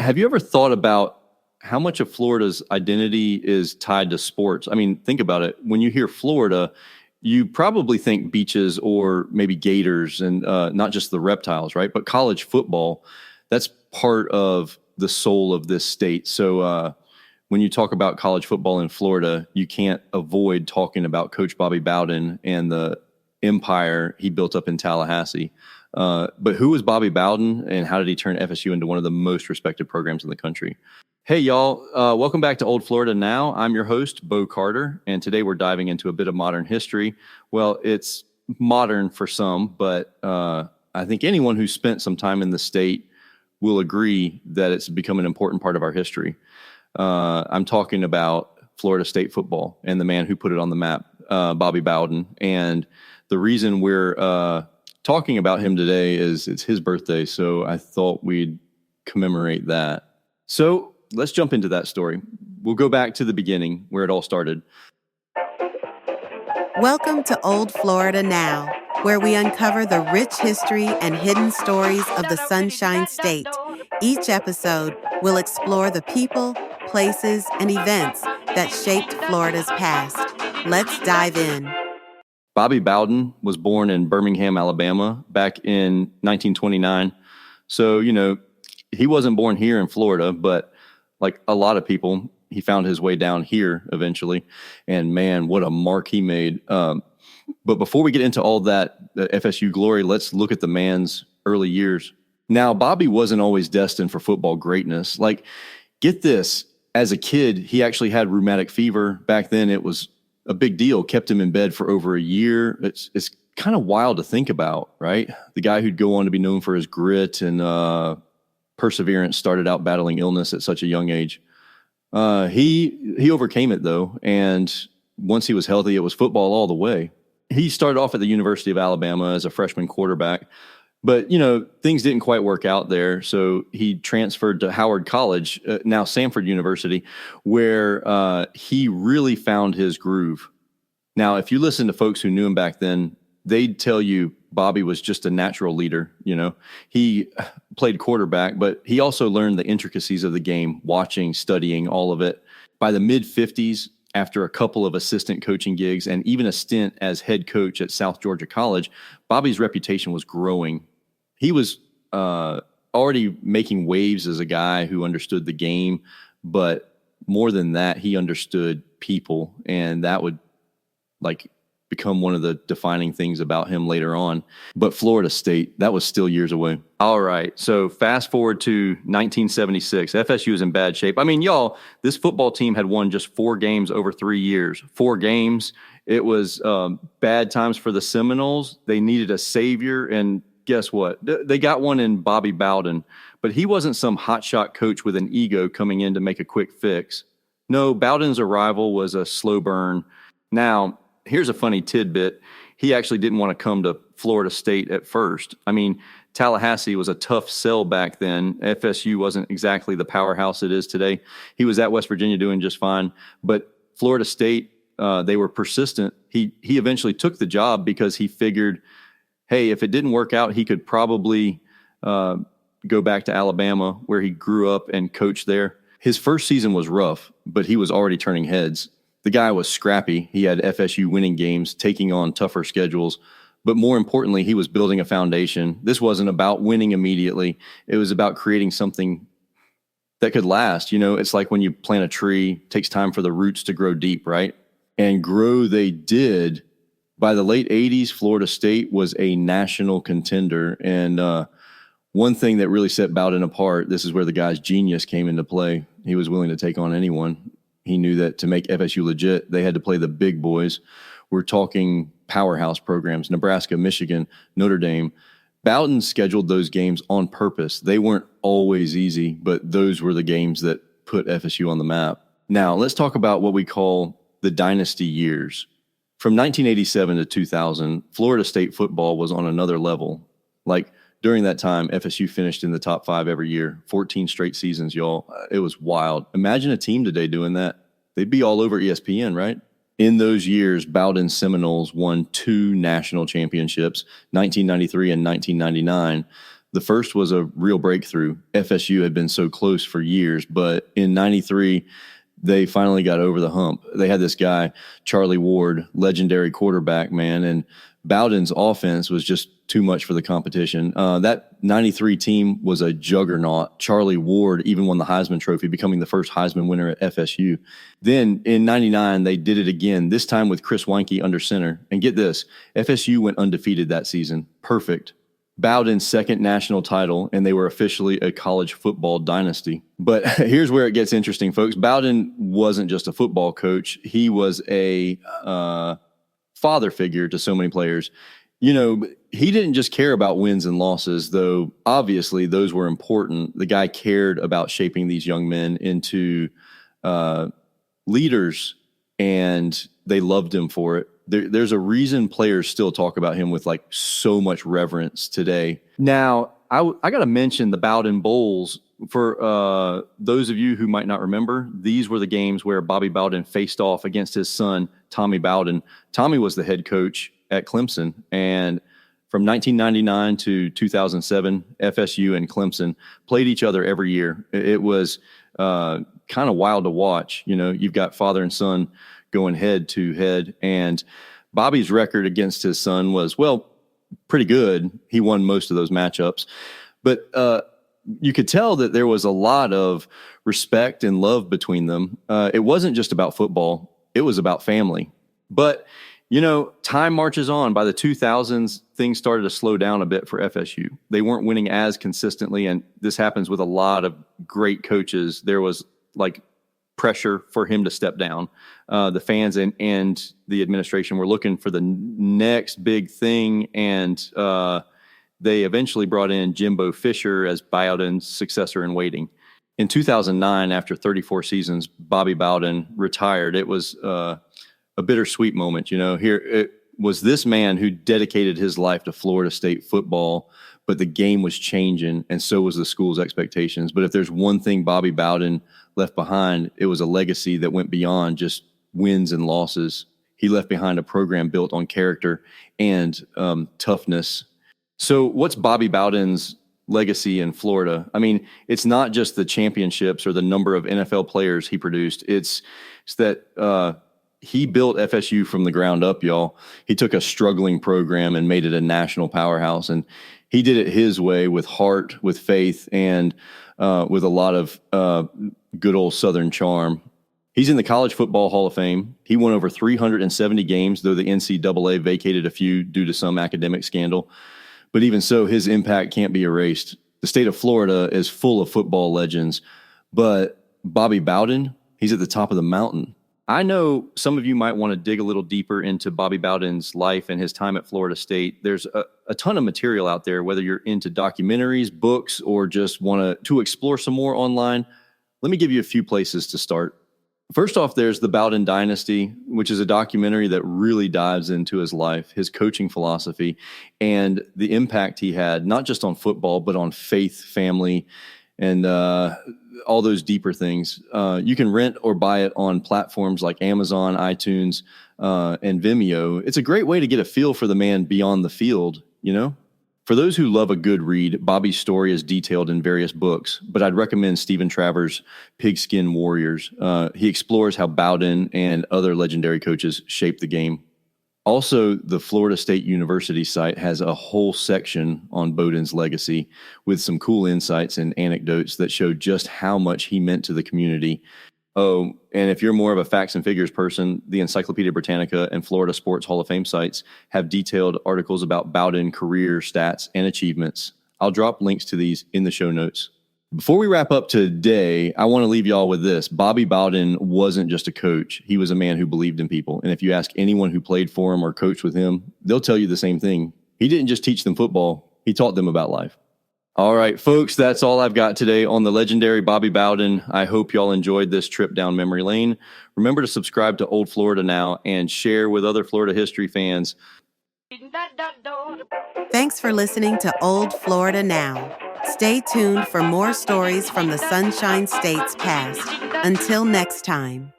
Have you ever thought about how much of Florida's identity is tied to sports? I mean, think about it. When you hear Florida, you probably think beaches or maybe gators and not just the reptiles, right? But college football, that's part of the soul of this state. So when you talk about college football in Florida, you can't avoid talking about Coach Bobby Bowden and the empire he built up in Tallahassee. But who was Bobby Bowden, and how did he turn FSU into one of the most respected programs in the country? Hey, y'all. Welcome back to Old Florida Now. I'm your host, Bo Carter, and today we're diving into a bit of modern history. Well, it's modern for some, but I think anyone who's spent some time in the state will agree that it's become an important part of our history. I'm talking about Florida State football and the man who put it on the map, Bobby Bowden. And the reason we're talking about him today is it's his birthday, so I thought we'd commemorate that. So let's jump into that story. We'll go back to the beginning where it all started. Welcome to Old Florida Now, where we uncover the rich history and hidden stories of the Sunshine State. Each episode will explore the people, places, and events that shaped Florida's past. Let's dive in. Bobby Bowden was born in Birmingham, Alabama, back in 1929. So, he wasn't born here in Florida, but like a lot of people, he found his way down here eventually. And man, what a mark he made. But before we get into all that, the FSU glory, let's look at the man's early years. Now, Bobby wasn't always destined for football greatness. Like, get this, as a kid, he actually had rheumatic fever. Back then, it was a big deal, kept him in bed for over a year. It's kind of wild to think about, right? The guy who'd go on to be known for his grit and perseverance started out battling illness at such a young age. He overcame it, though, and once he was healthy, it was football all the way. He started off at the University of Alabama as a freshman quarterback, but, things didn't quite work out there, so he transferred to Howard College, now Samford University, where he really found his groove. Now, if you listen to folks who knew him back then, they'd tell you Bobby was just a natural leader. He played quarterback, but he also learned the intricacies of the game, watching, studying, all of it. By the mid-50s, after a couple of assistant coaching gigs and even a stint as head coach at South Georgia College, Bobby's reputation was growing. He was already making waves as a guy who understood the game, but more than that, he understood people, and that would become one of the defining things about him later on. But Florida State, that was still years away. All right, so fast forward to 1976. FSU is in bad shape. I mean, y'all, this football team had won just 4 games over 3 years. 4 games. It was bad times for the Seminoles. They needed a savior, and guess what? They got one in Bobby Bowden, but he wasn't some hotshot coach with an ego coming in to make a quick fix. No, Bowden's arrival was a slow burn. Now, here's a funny tidbit. He actually didn't want to come to Florida State at first. I mean, Tallahassee was a tough sell back then. FSU wasn't exactly the powerhouse it is today. He was at West Virginia doing just fine, but Florida State, they were persistent. He eventually took the job because he figured, hey, if it didn't work out, he could probably go back to Alabama, where he grew up and coached there. His first season was rough, but he was already turning heads. The guy was scrappy. He had FSU winning games, taking on tougher schedules. But more importantly, he was building a foundation. This wasn't about winning immediately. It was about creating something that could last. It's like when you plant a tree, it takes time for the roots to grow deep, right? And grow they did. By the late 80s, Florida State was a national contender. And one thing that really set Bowden apart, this is where the guy's genius came into play. He was willing to take on anyone. He knew that to make FSU legit, they had to play the big boys. We're talking powerhouse programs, Nebraska, Michigan, Notre Dame. Bowden scheduled those games on purpose. They weren't always easy, but those were the games that put FSU on the map. Now, let's talk about what we call the dynasty years. From 1987 to 2000, Florida State football was on another level. During that time, FSU finished in the top 5 every year, 14 straight seasons, y'all. It was wild. Imagine a team today doing that. They'd be all over ESPN, right? In those years, Bowden Seminoles won 2 national championships, 1993 and 1999. The first was a real breakthrough. FSU had been so close for years, but in 93, they finally got over the hump. They had this guy, Charlie Ward, legendary quarterback, man, and Bowden's offense was just too much for the competition. That 93 team was a juggernaut. Charlie Ward even won the Heisman Trophy, becoming the first Heisman winner at FSU. Then in 99, they did it again, this time with Chris Weinke under center. And get this, FSU went undefeated that season. Perfect. Bowden's second national title, and they were officially a college football dynasty. But here's where it gets interesting, folks. Bowden wasn't just a football coach. He was a father figure to so many players. You know, he didn't just care about wins and losses, though obviously those were important. The guy cared about shaping these young men into leaders, and they loved him for it. There's a reason players still talk about him with like so much reverence today. Now, I got to mention the Bowden Bowls. For those of you who might not remember, these were the games where Bobby Bowden faced off against his son, Tommy Bowden. Tommy was the head coach at Clemson, and from 1999 to 2007, FSU and Clemson played each other every year. It was kind of wild to watch. You know, you've got father and son going head to head, and Bobby's record against his son was, well, pretty good. He won most of those matchups, but you could tell that there was a lot of respect and love between them. It wasn't just about football. It was about family. But, you know, time marches on. By the 2000s, things started to slow down a bit for FSU. They weren't winning as consistently, and this happens with a lot of great coaches. There was like pressure for him to step down. The fans and the administration were looking for the next big thing, and they eventually brought in Jimbo Fisher as Bowden's successor in waiting. In 2009, after 34 seasons, Bobby Bowden retired. It was a bittersweet moment. You know, here it was this man who dedicated his life to Florida State football, but the game was changing, and so was the school's expectations. But if there's one thing Bobby Bowden left behind, it was a legacy that went beyond just wins and losses. He left behind a program built on character and toughness. So what's Bobby Bowden's legacy in Florida? I mean, it's not just the championships or the number of NFL players he produced. It's that he built FSU from the ground up, y'all. He took a struggling program and made it a national powerhouse. And he did it his way, with heart, with faith, and with a lot of good old Southern charm. He's in the College Football Hall of Fame. He won over 370 games, though the NCAA vacated a few due to some academic scandal. But even so, his impact can't be erased. The state of Florida is full of football legends, but Bobby Bowden, he's at the top of the mountain. I know some of you might want to dig a little deeper into Bobby Bowden's life and his time at Florida State. There's a ton of material out there, whether you're into documentaries, books, or just want to explore some more online. Let me give you a few places to start. First off, there's The Bowden Dynasty, which is a documentary that really dives into his life, his coaching philosophy, and the impact he had, not just on football, but on faith, family, and all those deeper things. You can rent or buy it on platforms like Amazon, iTunes, and Vimeo. It's a great way to get a feel for the man beyond the field, you know? For those who love a good read, Bobby's story is detailed in various books, but I'd recommend Stephen Travers' Pigskin Warriors. He explores how Bowden and other legendary coaches shaped the game. Also, the Florida State University site has a whole section on Bowden's legacy with some cool insights and anecdotes that show just how much he meant to the community. Oh, and if you're more of a facts and figures person, the Encyclopedia Britannica and Florida Sports Hall of Fame sites have detailed articles about Bowden career stats and achievements. I'll drop links to these in the show notes. Before we wrap up today, I want to leave y'all with this. Bobby Bowden wasn't just a coach. He was a man who believed in people. And if you ask anyone who played for him or coached with him, they'll tell you the same thing. He didn't just teach them football. He taught them about life. All right, folks, that's all I've got today on the legendary Bobby Bowden. I hope y'all enjoyed this trip down memory lane. Remember to subscribe to Old Florida Now and share with other Florida history fans. Thanks for listening to Old Florida Now. Stay tuned for more stories from the Sunshine State's past. Until next time.